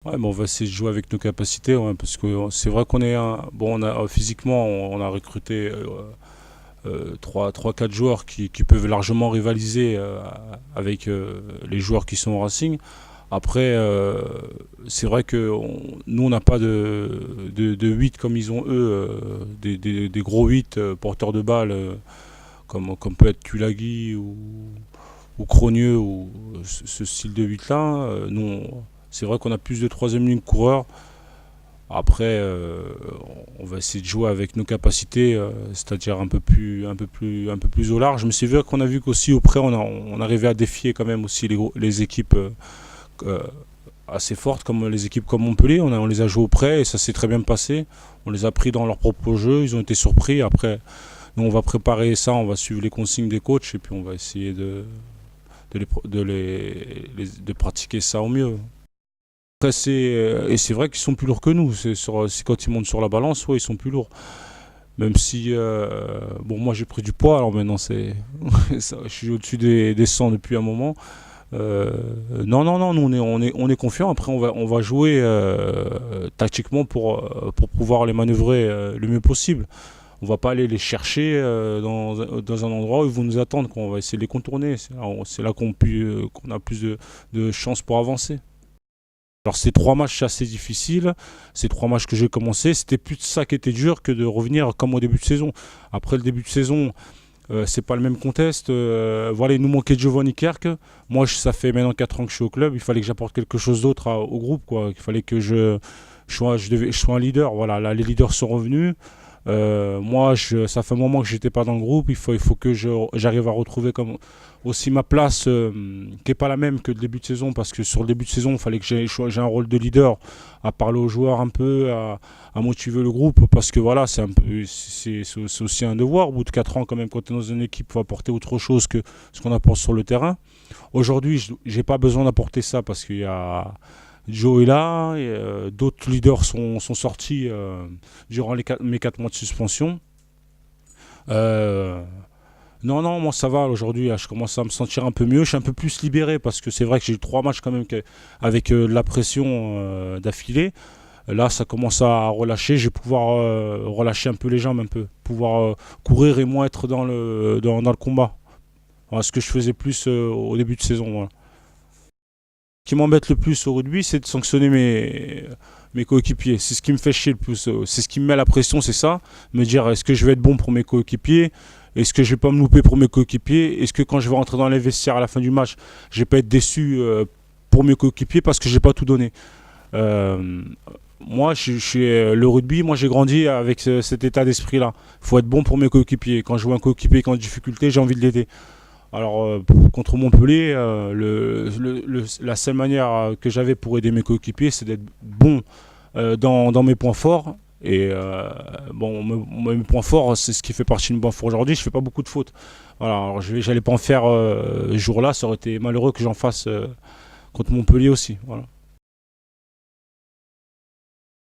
Ouais, mais on va essayer de jouer avec nos capacités, ouais, parce que c'est vrai qu'on est bon, physiquement, on a recruté 3-4 joueurs qui peuvent largement rivaliser avec les joueurs qui sont au Racing. Après, c'est vrai que nous, on n'a pas de 8 comme ils ont eux, des gros 8 porteurs de balles, comme peut être Tulagi ou Cronieux, ou ce style de 8 là. Nous, c'est vrai qu'on a plus de troisième ligne coureur. Après, on va essayer de jouer avec nos capacités, c'est-à-dire un peu plus au large. Mais c'est vrai qu'on a vu qu'aussi auprès, on arrivait à défier quand même aussi les équipes euh, assez fortes, comme les équipes comme Montpellier. On les a joués auprès et ça s'est très bien passé. On les a pris dans leur propre jeu, ils ont été surpris. Après, nous, on va préparer ça, on va suivre les consignes des coachs et puis on va essayer de pratiquer ça au mieux. Après, et c'est vrai qu'ils sont plus lourds que nous. C'est quand ils montent sur la balance, ouais, ils sont plus lourds. Même si, bon, moi j'ai pris du poids, alors maintenant je suis au-dessus des 100 depuis un moment. Non, non, non, nous on est confiants. Après, on va jouer tactiquement pour pouvoir les manœuvrer le mieux possible. On va pas aller les chercher dans un endroit où ils vont nous attendre, quoi. On va essayer de les contourner. C'est là qu'on a plus de chances pour avancer. Alors ces 3 matchs c'est assez difficile, ces 3 matchs que j'ai commencé, c'était plus ça qui était dur que de revenir comme au début de saison. Après le début de saison, c'est pas le même contexte. Voilà, il nous manquait Giovanni Kerk. Moi, ça fait maintenant 4 ans que je suis au club. Il fallait que j'apporte quelque chose d'autre au groupe, quoi. Il fallait que je sois un leader. Voilà, là, les leaders sont revenus. Moi, ça fait un moment que j'étais pas dans le groupe. Il faut que j'arrive à retrouver comme aussi ma place, qui est pas la même que le début de saison, parce que sur le début de saison, il fallait que j'ai un rôle de leader, à parler aux joueurs un peu, à motiver le groupe, parce que voilà, c'est aussi un devoir. Au bout de 4 ans, quand même, quand tu es dans une équipe, il faut apporter autre chose que ce qu'on apporte sur le terrain. Aujourd'hui, j'ai pas besoin d'apporter ça parce qu'il y a Joe est là, et d'autres leaders sont sortis durant mes 4 mois de suspension. Euh, non, non, moi ça va aujourd'hui, je commence à me sentir un peu mieux, je suis un peu plus libéré parce que c'est vrai que j'ai eu 3 matchs quand même avec de la pression d'affilée. Là, ça commence à relâcher, je vais pouvoir relâcher un peu les jambes, un peu, pouvoir courir et moins être dans le combat. Voilà, ce que je faisais plus au début de saison. Voilà. Ce qui m'embête le plus au rugby, c'est de sanctionner mes coéquipiers. C'est ce qui me fait chier le plus. C'est ce qui me met la pression, c'est ça. Me dire, est-ce que je vais être bon pour mes coéquipiers? Est-ce que je vais pas me louper pour mes coéquipiers? Est-ce que quand je vais rentrer dans les vestiaires à la fin du match, je vais pas être déçu pour mes coéquipiers parce que j'ai pas tout donné? Euh, Moi, le rugby, moi j'ai grandi avec cet état d'esprit-là. Il faut être bon pour mes coéquipiers. Quand je vois un coéquipier qui est en difficulté, j'ai envie de l'aider. Alors, contre Montpellier, la seule manière que j'avais pour aider mes coéquipiers, c'est d'être bon dans mes points forts. Et bon, mes points forts, c'est ce qui fait partie de mes points forts aujourd'hui. Je fais pas beaucoup de fautes. Voilà, alors j'allais pas en faire ce jour-là. Ça aurait été malheureux que j'en fasse contre Montpellier aussi. Voilà.